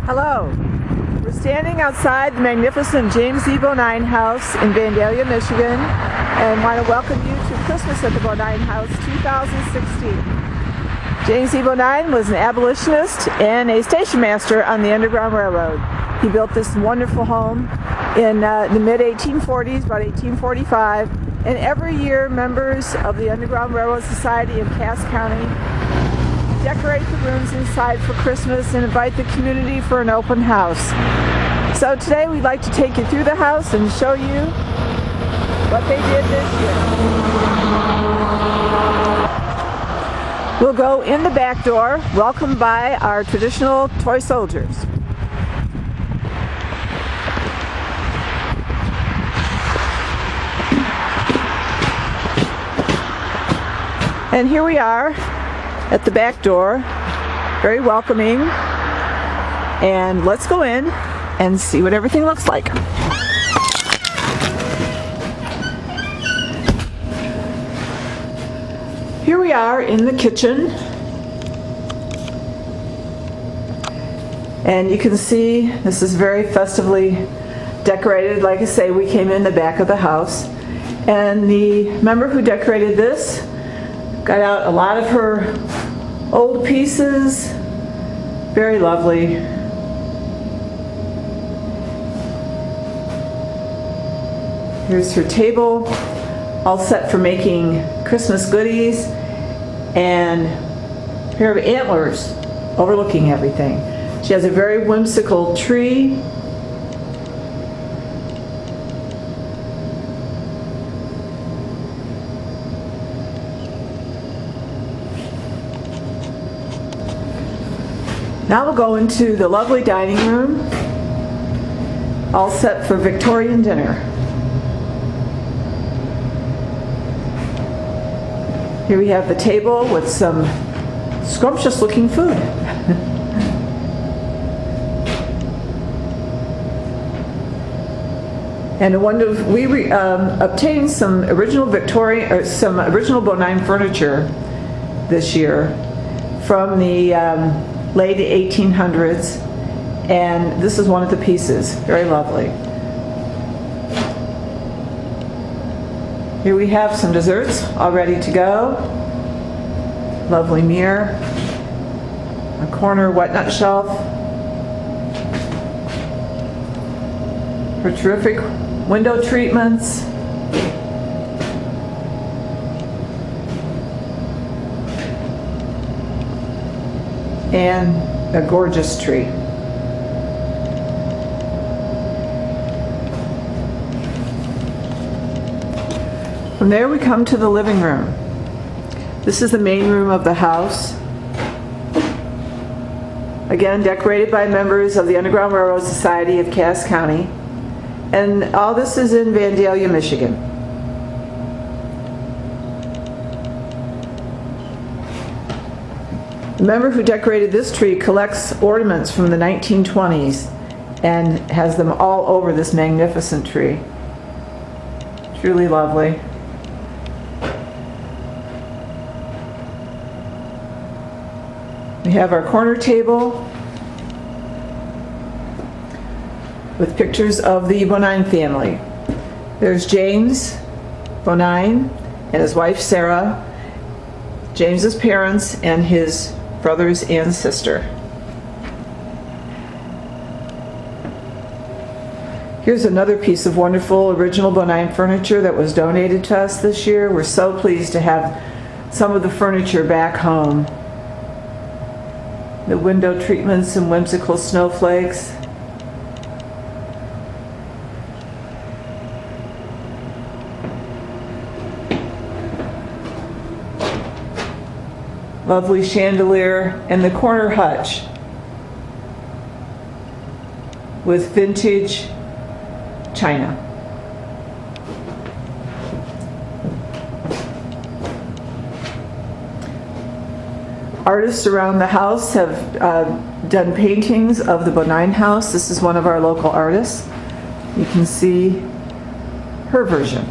Hello. We're standing outside the magnificent James E. Bonine house in Vandalia, Michigan, and want to welcome you to Christmas at the Bonine House 2016. James E. Bonine was an abolitionist and a station master on the Underground Railroad. He built this wonderful home in the mid-1840s, about 1845, and every year members of the Underground Railroad Society of Cass County decorate the rooms inside for Christmas and invite the community for an open house. So today we'd like to take you through the house and show you what they did this year. We'll go in the back door, welcomed by our traditional toy soldiers. And here we are at the back door, very welcoming, and let's go in and see what everything looks like. Here we are in the kitchen, and you can see this is very festively decorated. Like I say, we came in the back of the house, and the member who decorated this got out a lot of her old pieces. Very lovely. Here's her table, all set for making Christmas goodies, and a pair of antlers overlooking everything. She has a very whimsical tree. Now we'll go into the lovely dining room, all set for Victorian dinner. Here we have the table with some scrumptious looking food. And we obtained some original Bonine furniture this year from the late 1800s, and this is one of the pieces. Very lovely. Here we have some desserts all ready to go. Lovely mirror, a corner wet nut shelf, her terrific window treatments, and a gorgeous tree. From there we come to the living room. This is the main room of the house. Again, decorated by members of the Underground Railroad Society of Cass County. And all this is in Vandalia, Michigan. The member who decorated this tree collects ornaments from the 1920s and has them all over this magnificent tree. Truly lovely. We have our corner table with pictures of the Bonine family. There's James Bonine and his wife Sarah, James's parents, and his brothers and sister. Here's another piece of wonderful original Bonine furniture that was donated to us this year. We're so pleased to have some of the furniture back home. The window treatments and whimsical snowflakes. Lovely chandelier, and the corner hutch with vintage china. Artists around the house have done paintings of the Bonine house. This is one of our local artists. You can see her version.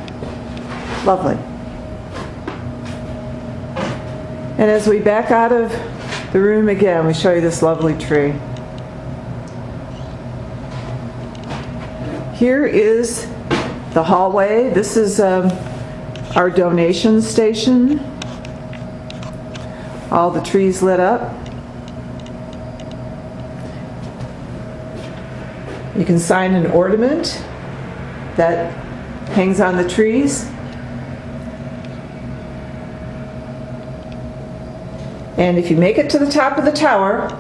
Lovely. And as we back out of the room again, we show you this lovely tree. Here is the hallway. This is our donation station. All the trees lit up. You can sign an ornament that hangs on the trees. And if you make it to the top of the tower,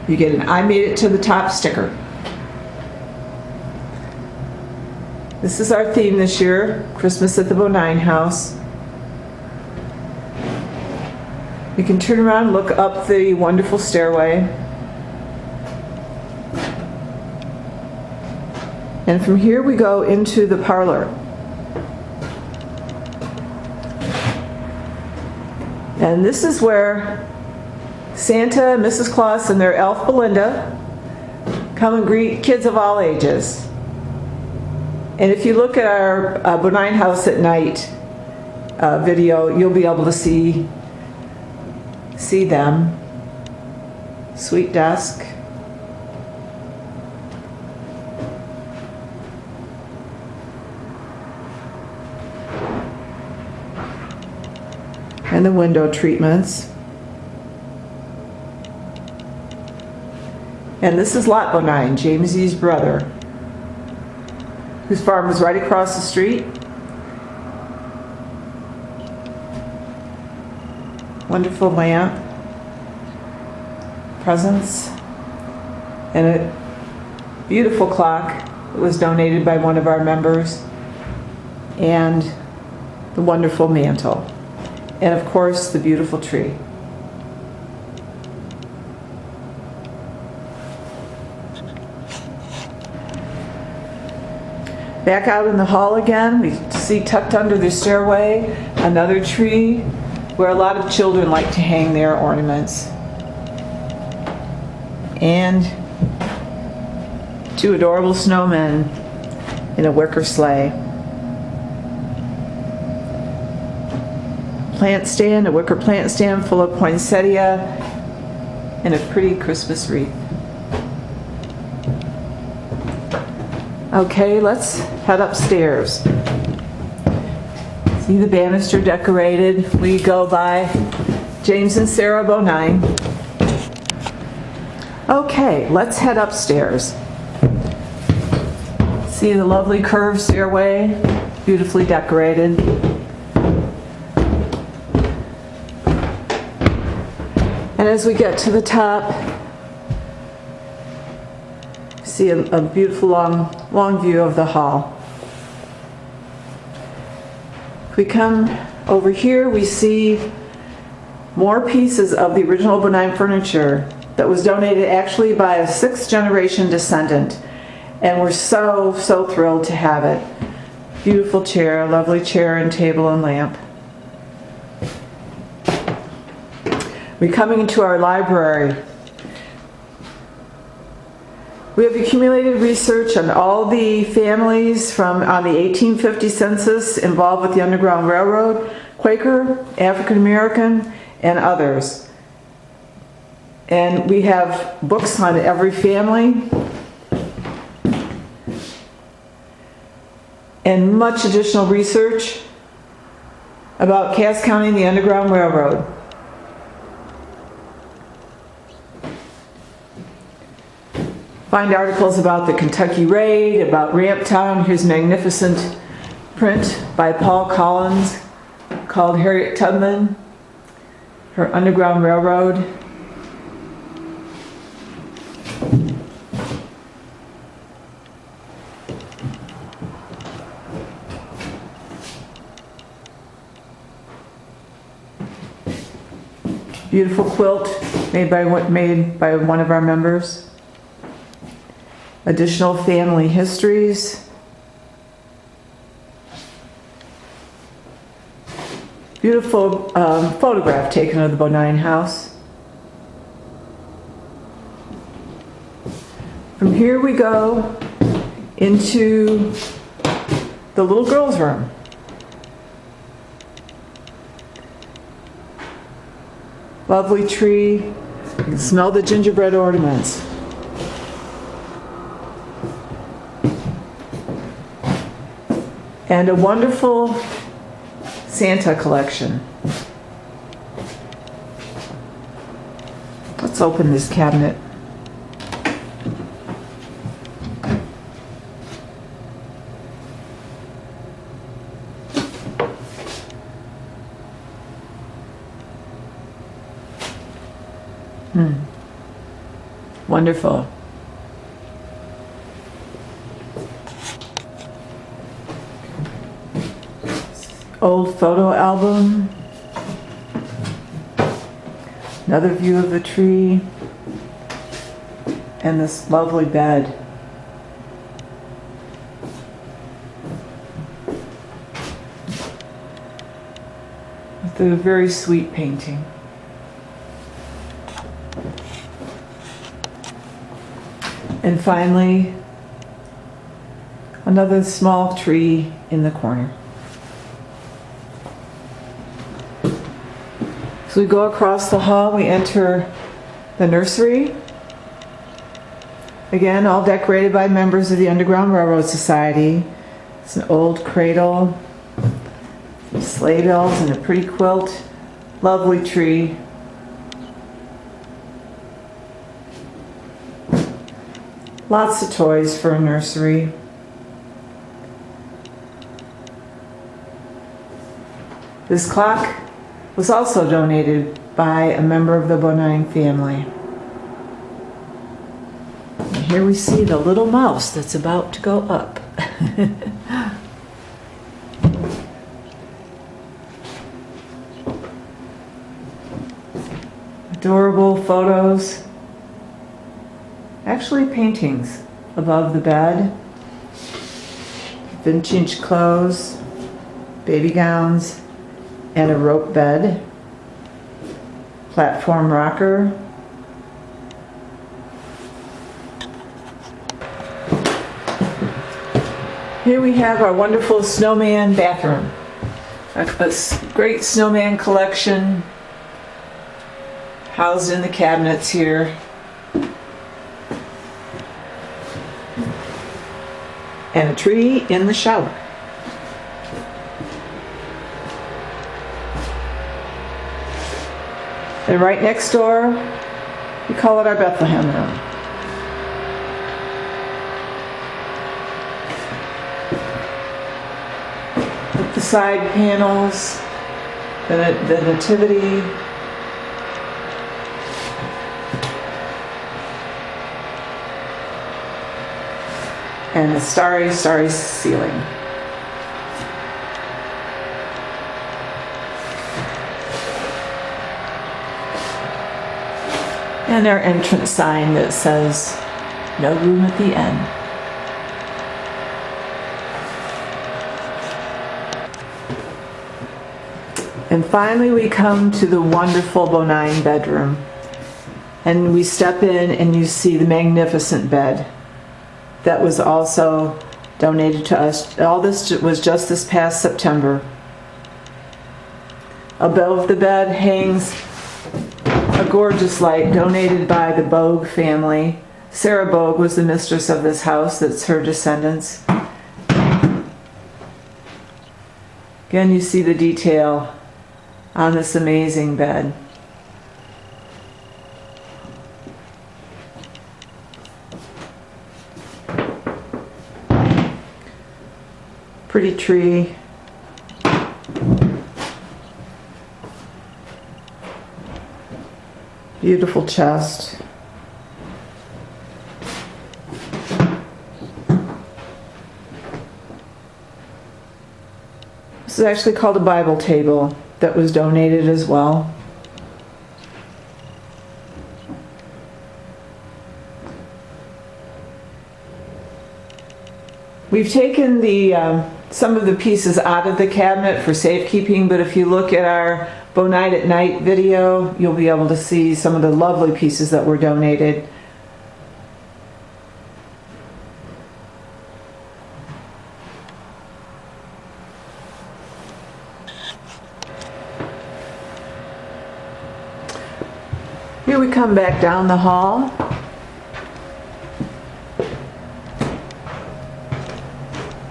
you get an I made it to the top sticker. This is our theme this year, Christmas at the Bonine House. You can turn around and look up the wonderful stairway. And from here we go into the parlor. And this is where Santa, Mrs. Claus, and their elf Belinda come and greet kids of all ages. And if you look at our Bonine House at Night video, you'll be able to see them. Sweet desk. And the window treatments. And this is Lot Bonine, James E's brother, whose farm was right across the street. Wonderful lamp, presents, and a beautiful clock that was donated by one of our members, and the wonderful mantle, and of course the beautiful tree. Back out in the hall again, we see tucked under the stairway another tree where a lot of children like to hang their ornaments. And two adorable snowmen in a wicker sleigh. Plant stand, a wicker plant stand full of poinsettia, and a pretty Christmas wreath. Okay, let's head upstairs. See the banister decorated. We go by James and Sarah Bonine. Okay, let's head upstairs. See the lovely curved stairway, beautifully decorated. And as we get to the top, see a beautiful long view of the hall. If we come over here, we see more pieces of the original Bonine furniture that was donated actually by a 6th generation descendant. And we're so thrilled to have it. Beautiful chair, lovely chair and table and lamp. We're coming into our library. We have accumulated research on all the families on the 1850 census involved with the Underground Railroad, Quaker, African American, and others. And we have books on every family and much additional research about Cass County and the Underground Railroad. Find articles about the Kentucky Raid, about Ramptown. Here's a magnificent print by Paul Collins called Harriet Tubman, her Underground Railroad. Beautiful quilt made by one of our members. Additional family histories. Beautiful photograph taken of the Bonine house. From here we go into the little girl's room. Lovely tree. You can smell the gingerbread ornaments. and a wonderful Santa collection. Let's open this cabinet. Wonderful. Old photo album. Another view of the tree. And this lovely bed. With a very sweet painting. And finally, another small tree in the corner. So we go across the hall, we enter the nursery. Again, all decorated by members of the Underground Railroad Society. It's an old cradle, some sleigh bells and a pretty quilt. Lovely tree. Lots of toys for a nursery. This clock was also donated by a member of the Bonine family. And here we see the little mouse that's about to go up. Adorable photos. Actually paintings above the bed. Vintage clothes, baby gowns, and a rope bed. Platform rocker. Here we have our wonderful snowman bathroom. A great snowman collection housed in the cabinets here. And a tree in the shower. And right next door, we call it our Bethlehem room. With the side panels, the nativity, and the starry, starry ceiling. And our entrance sign that says, "No room at the end." And finally we come to the wonderful Bonine bedroom. And we step in and you see the magnificent bed that was also donated to us. All this was just this past September. Above the bed hangs a gorgeous light donated by the Bogue family. Sarah Bogue was the mistress of this house. That's her descendants. Again, you see the detail on this amazing bed. Pretty tree. Beautiful chest. This is actually called a Bible table that was donated as well. We've taken some of the pieces out of the cabinet for safekeeping, but if you look at our Bonine at Night video, you'll be able to see some of the lovely pieces that were donated. Here we come back down the hall.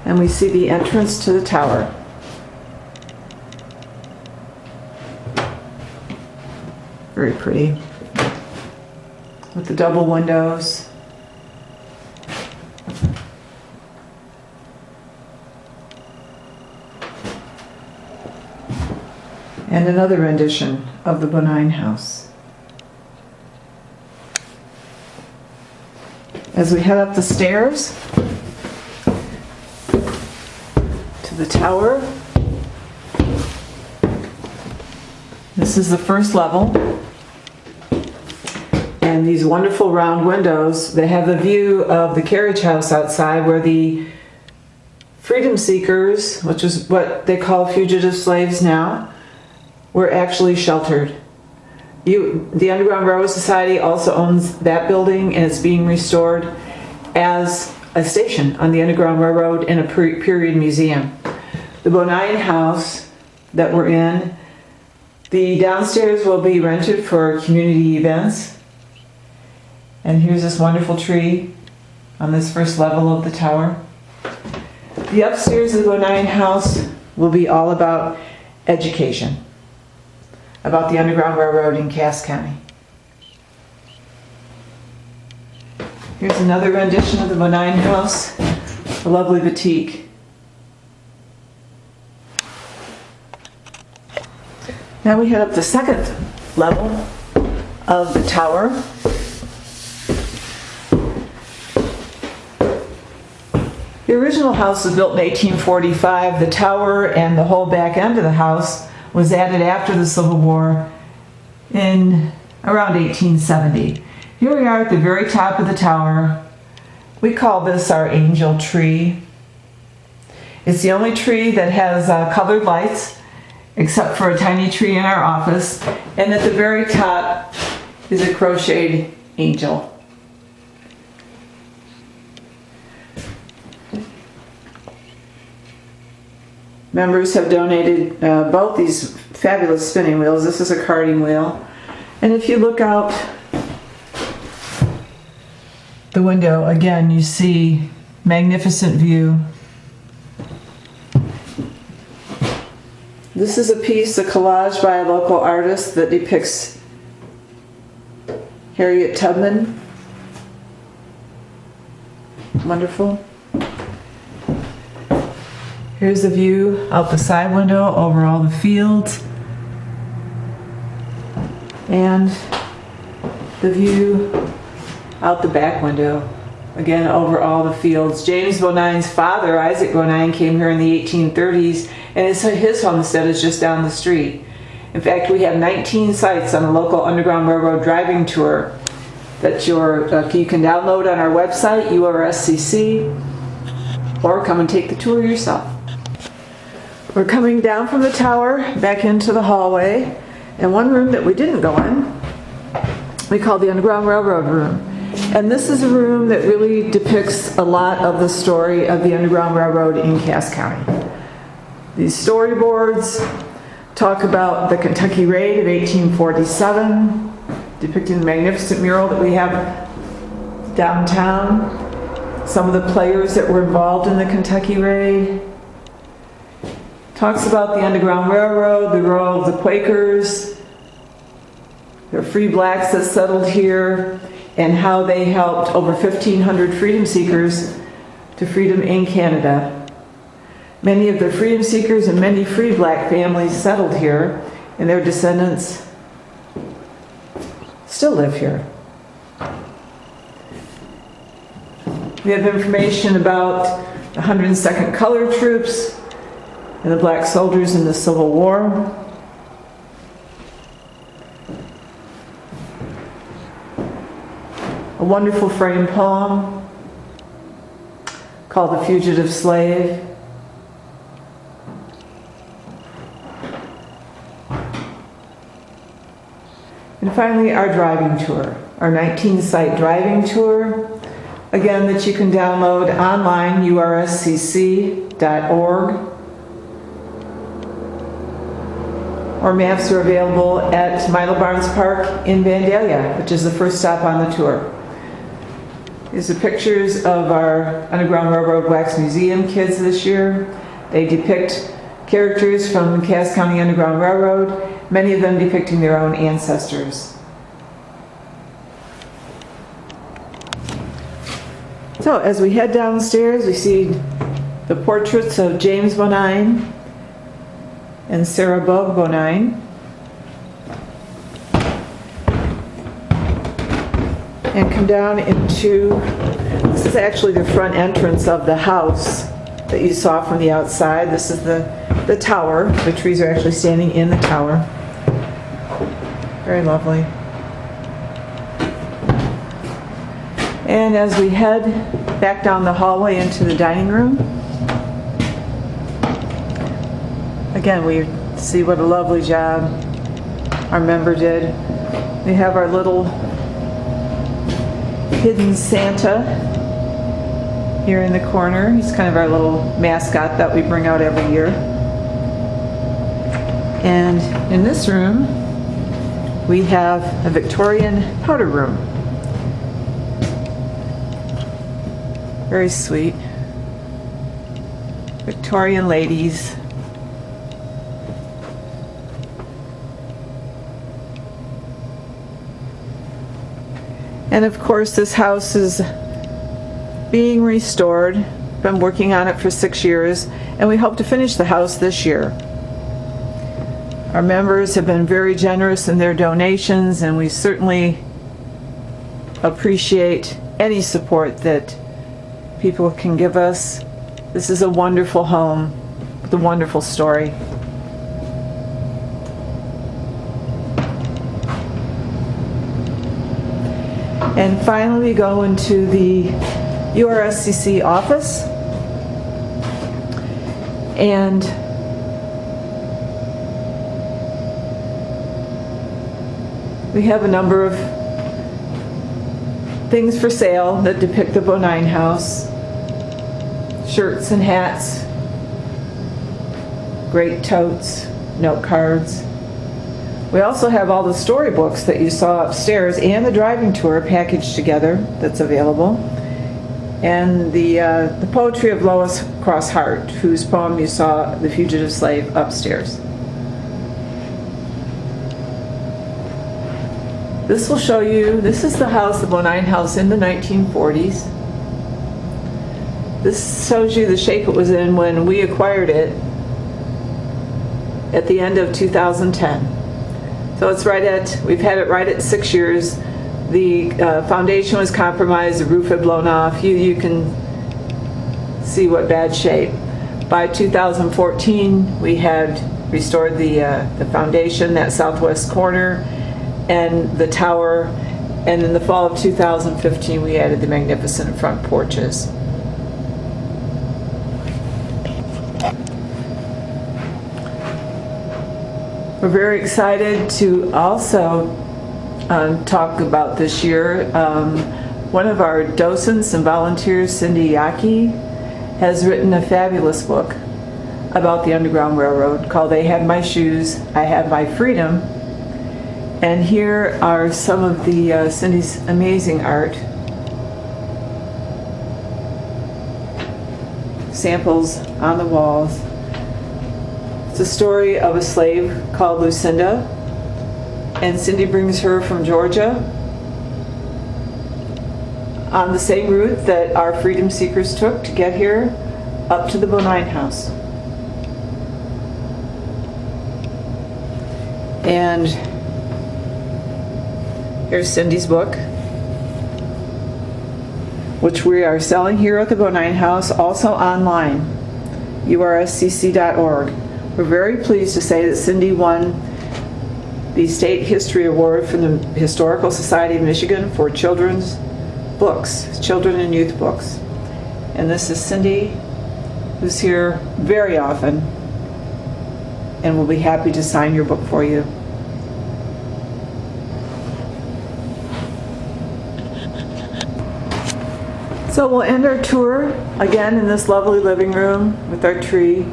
And we see the entrance to the tower. Very pretty. With the double windows. And another rendition of the Bonine house. As we head up the stairs to the tower, this is the first level. And these wonderful round windows, they have the view of the carriage house outside where the freedom seekers, which is what they call fugitive slaves now, were actually sheltered. The Underground Railroad Society also owns that building, and it's being restored as a station on the Underground Railroad in a period museum. The Bonine house that we're in, the downstairs will be rented for community events. And here's this wonderful tree on this first level of the tower. The upstairs of the Bonine house will be all about education, about the Underground Railroad in Cass County. Here's another rendition of the Bonine house, a lovely boutique. Now we head up the second level of the tower. The original house was built in 1845. The tower and the whole back end of the house was added after the Civil War in around 1870. Here we are at the very top of the tower. We call this our angel tree. It's the only tree that has colored lights, except for a tiny tree in our office. And at the very top is a crocheted angel. Members have donated both these fabulous spinning wheels. This is a carding wheel. And if you look out the window, again, you see magnificent view. This is a piece, a collage by a local artist that depicts Harriet Tubman. Wonderful. Here's the view out the side window over all the fields. And the view out the back window, again over all the fields. James Bonine's father, Isaac Bonine, came here in the 1830s, and his homestead is just down the street. In fact, we have 19 sites on the local Underground Railroad driving tour that you can download on our website, URSCC, or come and take the tour yourself. We're coming down from the tower back into the hallway, and one room that we didn't go in, we call the Underground Railroad room. And this is a room that really depicts a lot of the story of the Underground Railroad in Cass County. These storyboards talk about the Kentucky Raid of 1847, depicting the magnificent mural that we have downtown, some of the players that were involved in the Kentucky Raid. Talks about the Underground Railroad, the role of the Quakers, the free blacks that settled here, and how they helped over 1,500 freedom seekers to freedom in Canada. Many of the freedom seekers and many free black families settled here, and their descendants still live here. We have information about the 102nd Colored Troops and the black soldiers in the Civil War. A wonderful framed poem called The Fugitive Slave. And finally, our driving tour, our 19-site driving tour, again, that you can download online, urscc.org. Or maps are available at Milo Barnes Park in Vandalia, which is the first stop on the tour. These are pictures of our Underground Railroad Wax Museum kids this year. They depict characters from the Cass County Underground Railroad, many of them depicting their own ancestors. So as we head downstairs, we see the portraits of James Bonine and Sarah Bonine. And come down into, this is actually the front entrance of the house that you saw from the outside. This is the tower. The trees are actually standing in the tower. Very lovely. And as we head back down the hallway into the dining room, again, we see what a lovely job our member did. We have our little hidden Santa here in the corner. He's kind of our little mascot that we bring out every year. And in this room, we have a Victorian powder room. Very sweet. Victorian ladies. And of course, this house is being restored. Been working on it for 6 years, and we hope to finish the house this year. Our members have been very generous in their donations, and we certainly appreciate any support that people can give us. This is a wonderful home with a wonderful story. And finally, we go into the URSCC office, and we have a number of things for sale that depict the Bonine house. Shirts and hats, great totes, note cards. We also have all the storybooks that you saw upstairs and the driving tour packaged together that's available. And the poetry of Lois Cross Hart, whose poem you saw, The Fugitive Slave, upstairs. This will show you, this is the house, the Bonine house in the 1940s. This shows you the shape it was in when we acquired it at the end of 2010. So it's we've had it right at 6 years. The foundation was compromised, the roof had blown off. You can see what bad shape. By 2014, we had restored the foundation, that southwest corner, and the tower. And in the fall of 2015, we added the magnificent front porches. We're very excited to also talk about this year. One of our docents and volunteers, Cindy Yaki, has written a fabulous book about the Underground Railroad called They Had My Shoes, I Had My Freedom. And here are some of the Cindy's amazing art. Samples on the walls. It's a story of a slave called Lucinda, and Cindy brings her from Georgia on the same route that our freedom seekers took to get here, up to the Bonine house. And here's Cindy's book, which we are selling here at the Bonine house, also online, urscc.org. We're very pleased to say that Cindy won the State History Award from the Historical Society of Michigan for children's books, children and youth books. And this is Cindy, who's here very often and will be happy to sign your book for you. So we'll end our tour again in this lovely living room with our tree.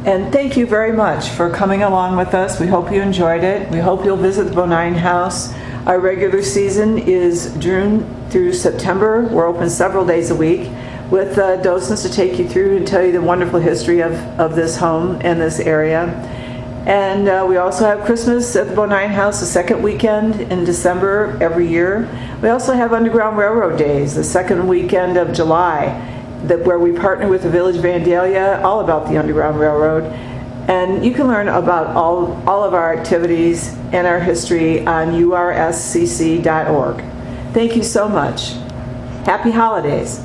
And thank you very much for coming along with us. We hope you enjoyed it. We hope you'll visit the Bonine house. Our regular season is June through September. We're open several days a week with docents to take you through and tell you the wonderful history of this home and this area. And we also have Christmas at the Bonine House the second weekend in December every year. We also have Underground Railroad Days the second weekend of July, where we partner with the Village Vandalia, all about the Underground Railroad. And you can learn about all of our activities and our history on urscc.org. Thank you so much. Happy holidays.